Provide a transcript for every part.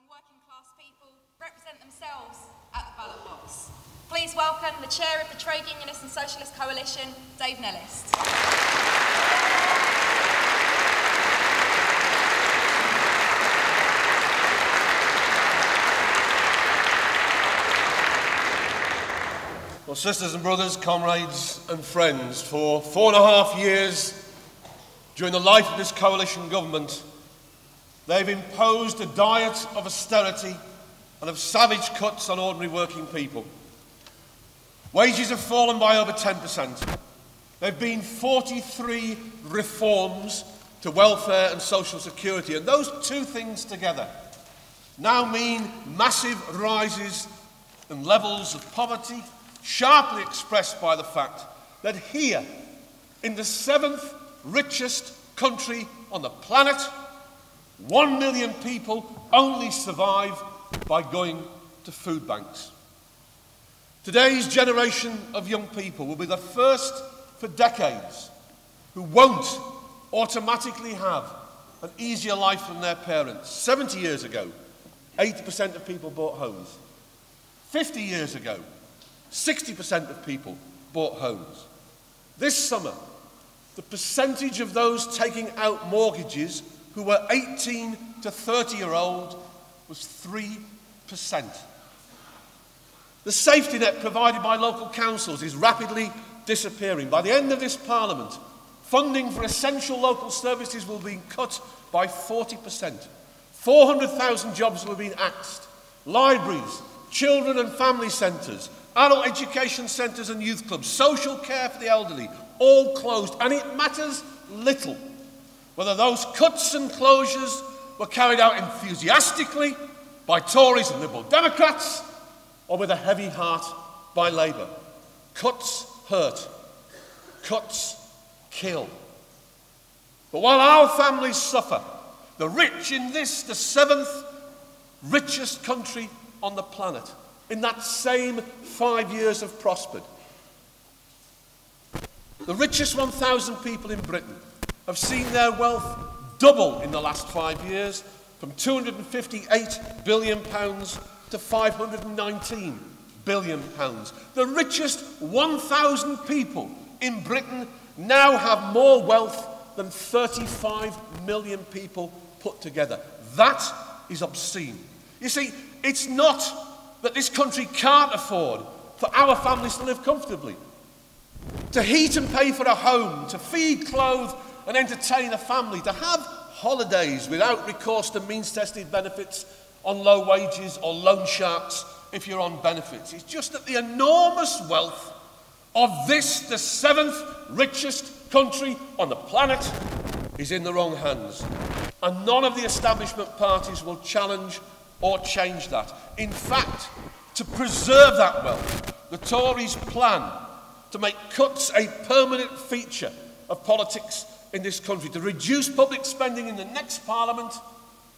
and working class people represent themselves at the ballot box. Please welcome the Chair of the Trade Unionist and Socialist Coalition, Dave Nellist. Well, sisters and brothers, comrades and friends, for 4.5 years during the life of this coalition government, they've imposed a diet of austerity and of savage cuts on ordinary working people. Wages have fallen by over 10%. There have been 43 reforms to welfare and social security, and those two things together now mean massive rises in levels of poverty, sharply expressed by the fact that here, in the 7th richest country on the planet, 1 million people only survive by going to food banks. Today's generation of young people will be the first for decades who won't automatically have an easier life than their parents. 70 years ago, 80% of people bought homes. 50 years ago, 60% of people bought homes. This summer, the percentage of those taking out mortgages who were 18 to 30-year-old was 3%. The safety net provided by local councils is rapidly disappearing. By the end of this Parliament, funding for essential local services will be cut by 40%. 400,000 jobs will have been axed. Libraries, children and family centres, adult education centres and youth clubs, social care for the elderly, all closed. And it matters little whether those cuts and closures were carried out enthusiastically by Tories and Liberal Democrats or with a heavy heart by Labour. Cuts hurt. Cuts kill. But while our families suffer, the rich in this, the 7th richest country on the planet, in that same 5 years have prospered. The richest 1,000 people in Britain have seen their wealth double in the last 5 years, from £258 billion to £519 billion. The richest 1,000 people in Britain now have more wealth than 35 million people put together. That is obscene. You see, it's not that this country can't afford for our families to live comfortably, to heat and pay for a home, to feed, clothe and entertain a family, to have holidays without recourse to means-tested benefits on low wages or loan sharks if you're on benefits. It's just that the enormous wealth of this, the 7th richest country on the planet, is in the wrong hands. And none of the establishment parties will challenge or change that. In fact, to preserve that wealth, the Tories plan to make cuts a permanent feature of politics in this country, to reduce public spending in the next Parliament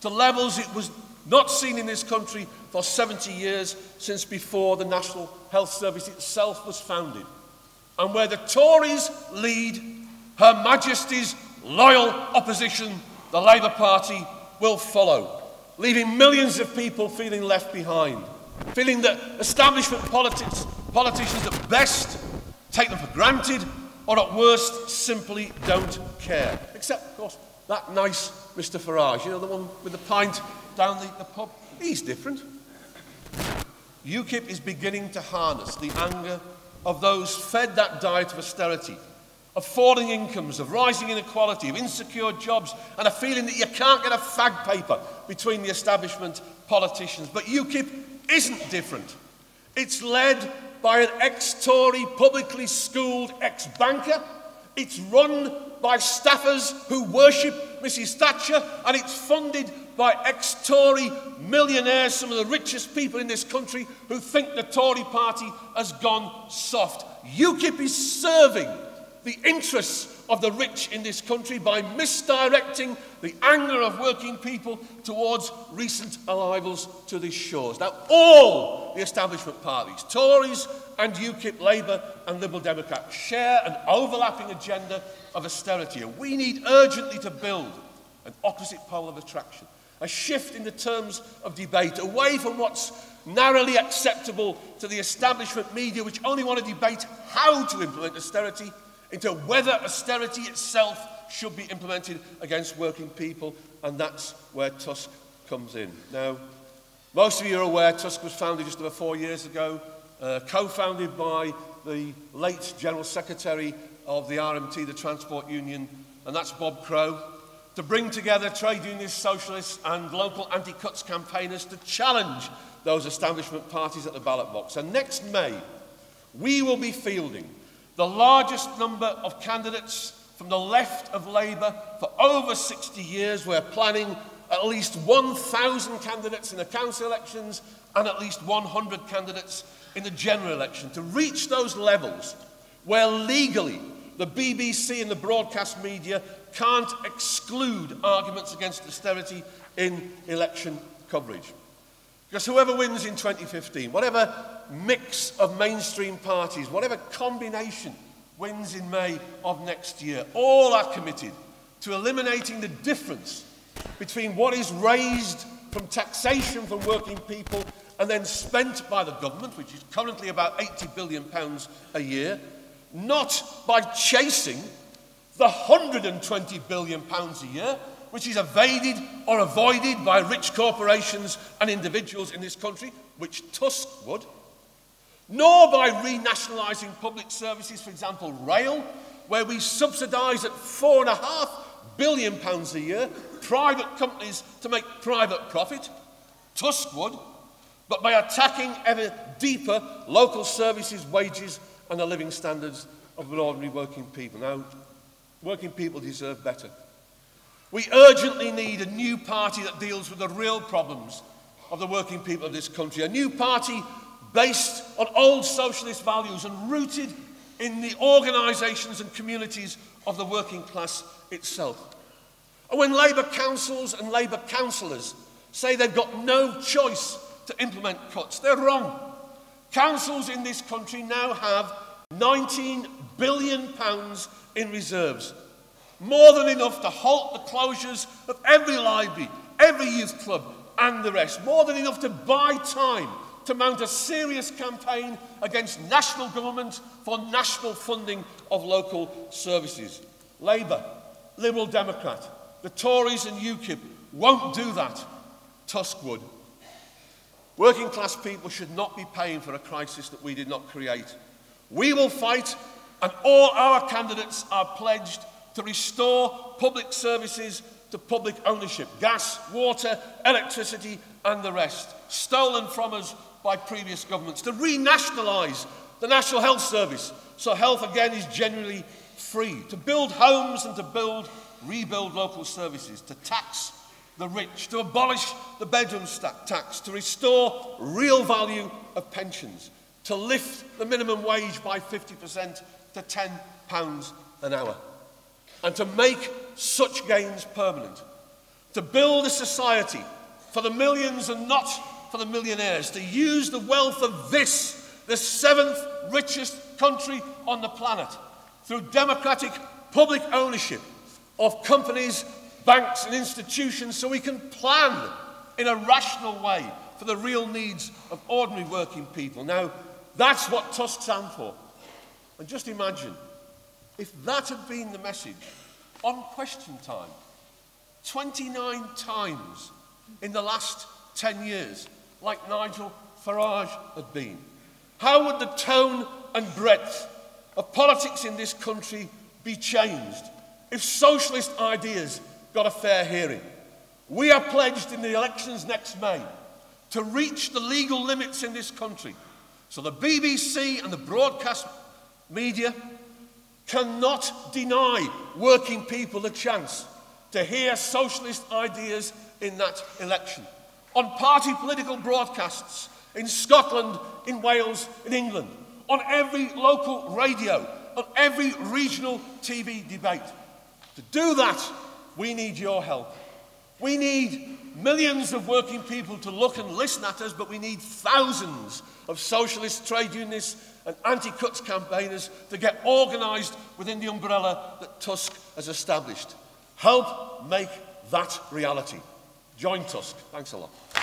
to levels it was not seen in this country for 70 years, since before the National Health Service itself was founded. And where the Tories lead, Her Majesty's loyal opposition, the Labour Party, will follow, leaving millions of people feeling left behind, feeling that establishment politicians at best take them for granted, or at worst simply don't care. Except, of course, that nice Mr Farage, you know, the one with the pint down the pub. He's different. UKIP is beginning to harness the anger of those fed that diet of austerity, of falling incomes, of rising inequality, of insecure jobs, and a feeling that you can't get a fag paper between the establishment politicians. But UKIP isn't different. It's led by an ex-Tory, publicly schooled ex-banker. It's run by staffers who worship Mrs Thatcher, and it's funded by ex-Tory millionaires, some of the richest people in this country, who think the Tory party has gone soft. UKIP is serving the interests of the rich in this country by misdirecting the anger of working people towards recent arrivals to these shores. Now, all the establishment parties, Tories and UKIP, Labour and Liberal Democrats, share an overlapping agenda of austerity, and we need urgently to build an opposite pole of attraction. a shift in the terms of debate, away from what's narrowly acceptable to the establishment media, which only want to debate how to implement austerity, into whether austerity itself should be implemented against working people, and that's where TUSC comes in. Now, most of you are aware TUSC was founded just over 4 years ago, co-founded by the late General Secretary of the RMT, the Transport Union, and that's Bob Crow, to bring together trade unionists, socialists and local anti-cuts campaigners to challenge those establishment parties at the ballot box. And next May, we will be fielding the largest number of candidates from the left of Labour for over 60 years. We're planning at least 1,000 candidates in the council elections and at least 100 candidates in the general election to reach those levels where legally the BBC and the broadcast media can't exclude arguments against austerity in election coverage. Because whoever wins in 2015, whatever mix of mainstream parties, whatever combination wins in May of next year, all are committed to eliminating the difference between what is raised from taxation from working people and then spent by the government, which is currently about £80 billion a year, not by chasing the £120 billion a year, which is evaded or avoided by rich corporations and individuals in this country, which TUSC would, nor by renationalising public services, for example, rail, where we subsidise at £4.5 billion a year private companies to make private profit. TUSC would, but by attacking ever deeper local services, wages and the living standards of ordinary working people. Now, working people deserve better. We urgently need a new party that deals with the real problems of the working people of this country. A new party based on old socialist values and rooted in the organisations and communities of the working class itself. And when Labour councils and Labour councillors say they've got no choice to implement cuts, they're wrong. Councils in this country now have £19 billion in reserves. More than enough to halt the closures of every library, every youth club and the rest. More than enough to buy time to mount a serious campaign against national government for national funding of local services. Labour, Liberal Democrat, the Tories and UKIP won't do that. TUSC would. Working class people should not be paying for a crisis that we did not create. We will fight, and all our candidates are pledged to restore public services to public ownership. Gas, water, electricity and the rest, stolen from us by previous governments. To renationalise the National Health Service so health again is generally free. To build homes and to rebuild local services. To tax the rich. To abolish the bedroom tax. To restore real value of pensions. To lift the minimum wage by 50% to £10 an hour. And to make such gains permanent. To build a society for the millions and not for the millionaires. To use the wealth of this, the 7th richest country on the planet, through democratic public ownership of companies, banks and institutions, so we can plan in a rational way for the real needs of ordinary working people. Now, that's what TUSC stands for. And just imagine, if that had been the message on Question Time, 29 times in the last 10 years, like Nigel Farage had been, how would the tone and breadth of politics in this country be changed if socialist ideas got a fair hearing? We are pledged in the elections next May to reach the legal limits in this country so the BBC and the broadcast media cannot deny working people the chance to hear socialist ideas in that election. On party political broadcasts in Scotland, in Wales, in England, on every local radio, on every regional TV debate. To do that, we need your help. We need millions of working people to look and listen at us, but we need thousands of socialist trade unionists and anti-cuts campaigners to get organised within the umbrella that TUSC has established. Help make that reality. Join TUSC. Thanks a lot.